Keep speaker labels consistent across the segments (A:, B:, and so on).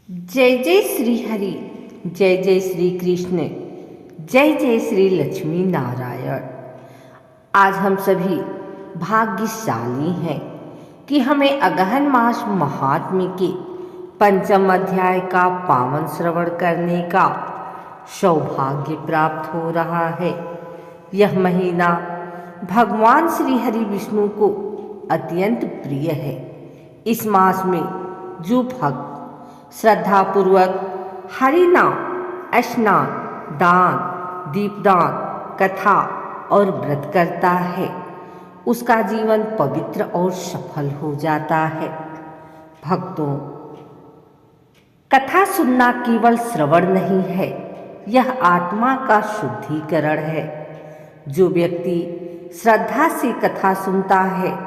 A: जय जय श्री हरि, जय जय श्री कृष्ण, जय जय श्री लक्ष्मी नारायण। आज हम सभी भाग्यशाली हैं कि हमें अगहन मास महात्म्य के पंचम अध्याय का पावन श्रवण करने का सौभाग्य प्राप्त हो रहा है। यह महीना भगवान श्री हरि विष्णु को अत्यंत प्रिय है। इस मास में जो भक्त श्रद्धापूर्वक हरि नाम, स्नान, दान, दीपदान, कथा और व्रत करता है, उसका जीवन पवित्र और सफल हो जाता है। भक्तों, कथा सुनना केवल श्रवण नहीं है, यह आत्मा का शुद्धिकरण है। जो व्यक्ति श्रद्धा से कथा सुनता है,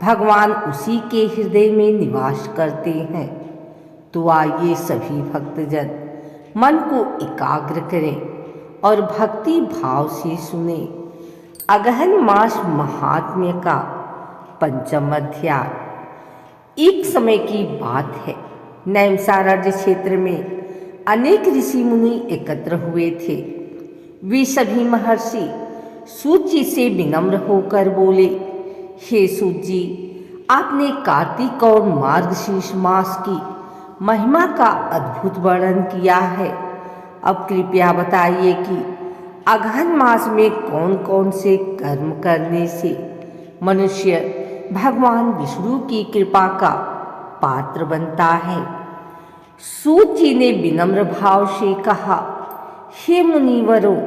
A: भगवान उसी के हृदय में निवास करते हैं। तो आइए सभी भक्तजन मन को एकाग्र करें और भक्ति भाव से सुने अगहन मास महात्म्य का पंचम अध्याय। एक समय की बात है, नैमिषारण्य क्षेत्र में अनेक ऋषि मुनि एकत्र हुए थे। वे सभी महर्षि सूत जी से विनम्र होकर बोले, हे सूत जी, आपने कार्तिक और मार्गशीर्ष मास की महिमा का अद्भुत वर्णन किया है। अब कृपया बताइए कि अगहन मास में कौन कौन से कर्म करने से मनुष्य भगवान विष्णु की कृपा का पात्र बनता है। सूत जी ने विनम्र भाव से कहा, हे मुनिवरों,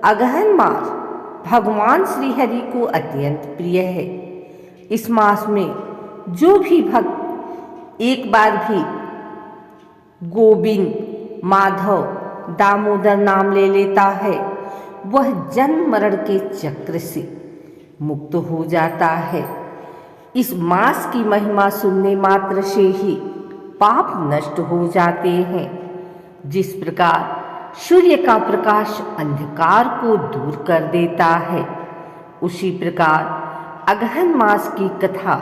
A: अगहन मास भगवान श्री हरि को अत्यंत प्रिय है। इस मास में जो भी भक्त एक बार भी गोविंद, माधव, दामोदर नाम ले लेता है, वह जन्म मरण के चक्र से मुक्त हो जाता है। इस मास की महिमा सुनने मात्र से ही पाप नष्ट हो जाते हैं। जिस प्रकार सूर्य का प्रकाश अंधकार को दूर कर देता है, उसी प्रकार अगहन मास की कथा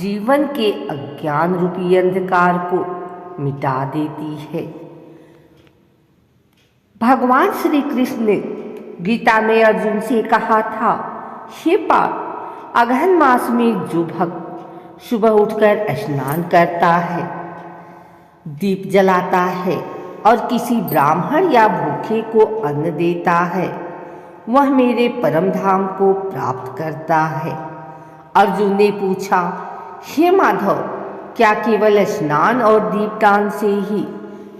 A: जीवन के अज्ञान रूपी अंधकार को मिटा देती है। भगवान श्री कृष्ण ने गीता में अर्जुन से कहा था, हे पार्थ, अगहन मास में जो भक्त सुबह उठकर स्नान करता है, दीप जलाता है और किसी ब्राह्मण या भूखे को अन्न देता है, वह मेरे परम धाम को प्राप्त करता है। अर्जुन ने पूछा, हे माधव, क्या केवल स्नान और दीपदान से ही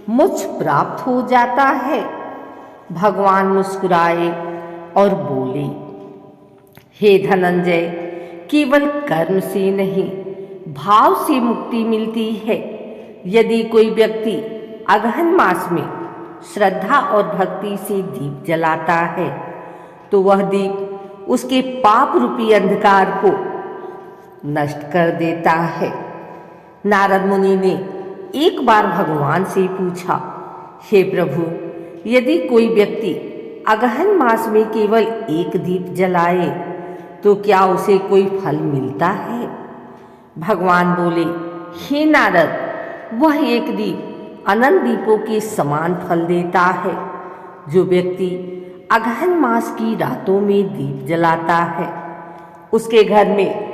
A: मोक्ष प्राप्त हो जाता है? भगवान मुस्कुराए और बोले, हे धनंजय, केवल कर्म से नहीं, भाव से मुक्ति मिलती है। यदि कोई व्यक्ति अगहन मास में श्रद्धा और भक्ति से दीप जलाता है, तो वह दीप उसके पाप रूपी अंधकार को नष्ट कर देता है। नारद मुनि ने एक बार भगवान से पूछा, हे प्रभु, यदि कोई व्यक्ति अगहन मास में केवल एक दीप जलाए तो क्या उसे कोई फल मिलता है? भगवान बोले, हे नारद, वह एक दीप अनंत दीपों के समान फल देता है। जो व्यक्ति अगहन मास की रातों में दीप जलाता है, उसके घर में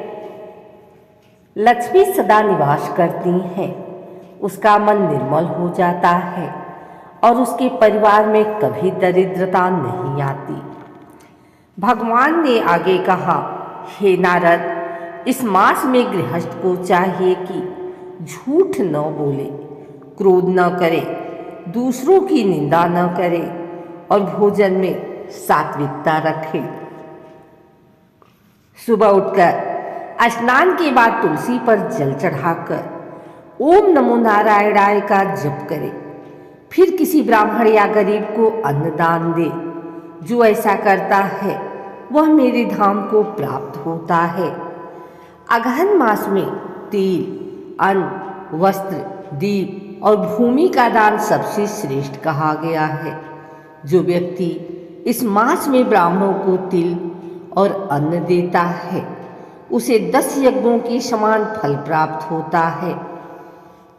A: लक्ष्मी सदा निवास करती हैं, उसका मन निर्मल हो जाता है और उसके परिवार में कभी दरिद्रता नहीं आती। भगवान ने आगे कहा, हे नारद, इस मास में गृहस्थ को चाहिए कि झूठ न बोले, क्रोध न करे, दूसरों की निंदा न करे और भोजन में सात्विकता रखे। सुबह उठकर स्नान के बाद तुलसी पर जल चढ़ाकर ओम नमो नारायणाय का जप करे। फिर किसी ब्राह्मण या गरीब को अन्न दान दे। जो ऐसा करता है, वह मेरे धाम को प्राप्त होता है। अगहन मास में तेल, अन्न, वस्त्र, दीप और भूमि का दान सबसे श्रेष्ठ कहा गया है। जो व्यक्ति इस मास में ब्राह्मणों को तिल और अन्न देता है, उसे 10 यज्ञों के समान फल प्राप्त होता है।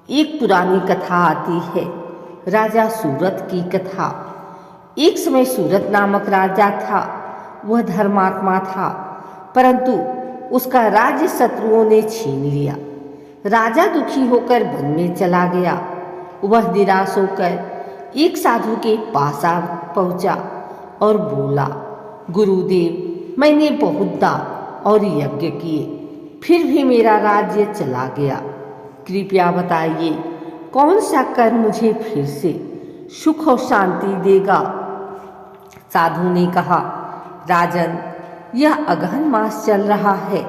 A: एक पुरानी कथा आती है, राजा सूरत की कथा। एक समय सूरत नामक राजा था। वह धर्मात्मा था, परंतु उसका राज्य शत्रुओं ने छीन लिया। राजा दुखी होकर वन में चला गया। वह निराश होकर एक साधु के पास आ पहुंचा और बोला, गुरुदेव, मैंने बहुत दान और यज्ञ किए, फिर भी मेरा राज्य चला गया। कृपया बताइए, कौन सा कर्म मुझे फिर से सुख और शांति देगा। साधु ने कहा, राजन, यह अगहन मास चल रहा है।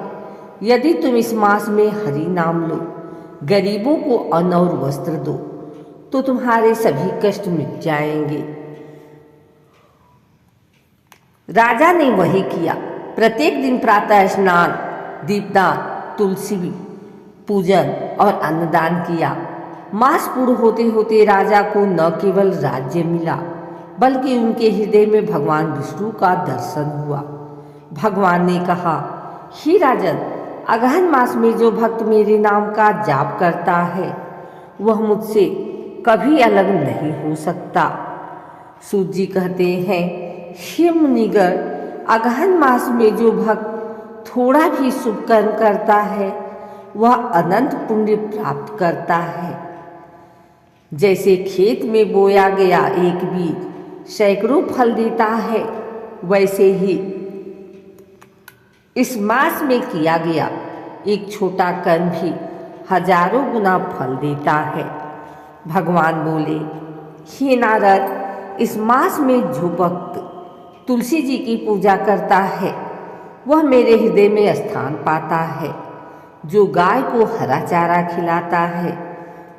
A: यदि तुम इस मास में हरि नाम लो, गरीबों को अन्न और वस्त्र दो, तो तुम्हारे सभी कष्ट मिट जाएंगे। राजा ने वही किया। प्रत्येक दिन प्रातः स्नान, दीपदान, तुलसी पूजन और अन्नदान किया। मास पूर्ण होते होते राजा को न केवल राज्य मिला, बल्कि उनके हृदय में भगवान विष्णु का दर्शन हुआ। भगवान ने कहा, हे राजन, अगहन मास में जो भक्त मेरे नाम का जाप करता है, वह मुझसे कभी अलग नहीं हो सकता। सूत जी कहते हैं, हे मुनिगर, अगहन मास में जो भक्त थोड़ा भी शुभ कर्म करता है, वह अनंत पुण्य प्राप्त करता है। जैसे खेत में बोया गया एक बीज सैकड़ों फल देता है, वैसे ही इस मास में किया गया एक छोटा कर्म भी हजारों गुना फल देता है। भगवान बोले, हे नारद, इस मास में जो भक्त तुलसी जी की पूजा करता है, वह मेरे हृदय में स्थान पाता है। जो गाय को हरा चारा खिलाता है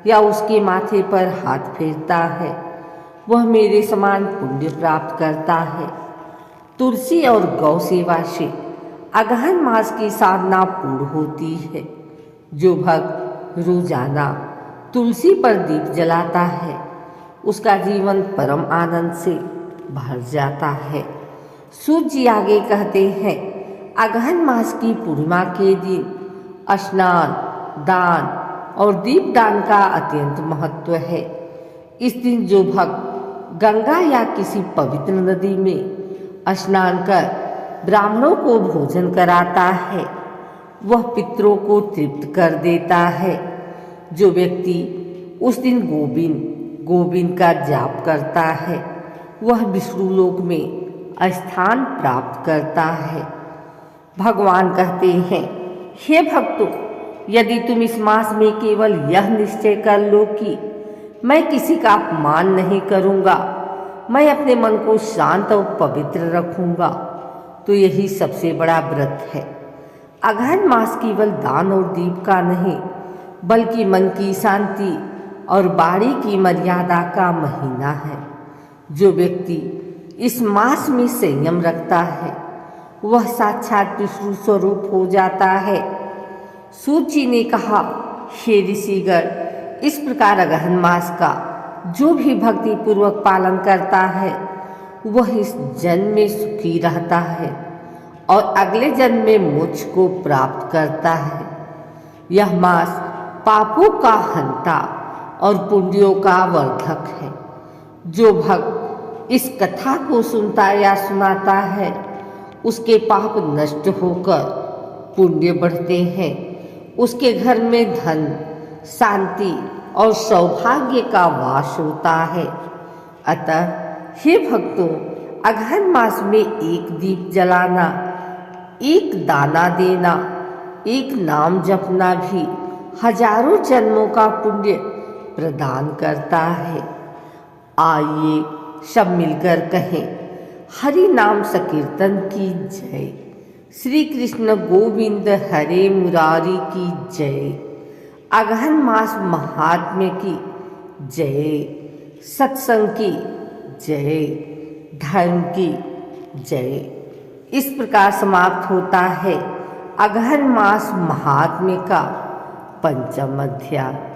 A: या उसके माथे पर हाथ फेरता है, वह मेरे समान पुण्य प्राप्त करता है। तुलसी और गौ सेवा से अगहन मास की साधना पूर्ण होती है। जो भक्त रोजाना तुलसी पर दीप जलाता है, उसका जीवन परम आनंद से भर जाता है। सूत जी आगे कहते हैं, अगहन मास की पूर्णिमा के दिन स्नान, दान और दीपदान का अत्यंत महत्व है। इस दिन जो भक्त गंगा या किसी पवित्र नदी में स्नान कर ब्राह्मणों को भोजन कराता है, वह पितरों को तृप्त कर देता है। जो व्यक्ति उस दिन गोविंद का जाप करता है, वह विष्णु लोक में स्थान प्राप्त करता है। भगवान कहते हैं, हे भक्तों, यदि तुम इस मास में केवल यह निश्चय कर लो कि मैं किसी का अपमान नहीं करूँगा, मैं अपने मन को शांत और पवित्र रखूँगा, तो यही सबसे बड़ा व्रत है। अगहन मास केवल दान और दीप का नहीं, बल्कि मन की शांति और वाणी की मर्यादा का महीना है। जो व्यक्ति इस मास में संयम रखता है, वह साक्षात विष्णु स्वरूप हो जाता है। सूत जी ने कहा, हे ऋषिगण, इस प्रकार अगहन मास का जो भी भक्ति पूर्वक पालन करता है, वह इस जन्म में सुखी रहता है और अगले जन्म में मोक्ष को प्राप्त करता है। यह मास पापों का हंता और पुण्यों का वर्धक है। जो भक्त इस कथा को सुनता या सुनाता है, उसके पाप नष्ट होकर पुण्य बढ़ते हैं। उसके घर में धन, शांति और सौभाग्य का वास होता है। अतः हे भक्तों, अगहन मास में एक दीप जलाना, एक दाना देना, एक नाम जपना भी हजारों जन्मों का पुण्य प्रदान करता है। आइए सब मिलकर कहें, हरि नाम संकीर्तन की जय। श्री कृष्ण गोविंद हरे मुरारी की जय। अगहन मास महात्म्य की जय। सत्संग की जय। धर्म की जय। इस प्रकार समाप्त होता है अगहन मास महात्म्य का पंचम अध्याय।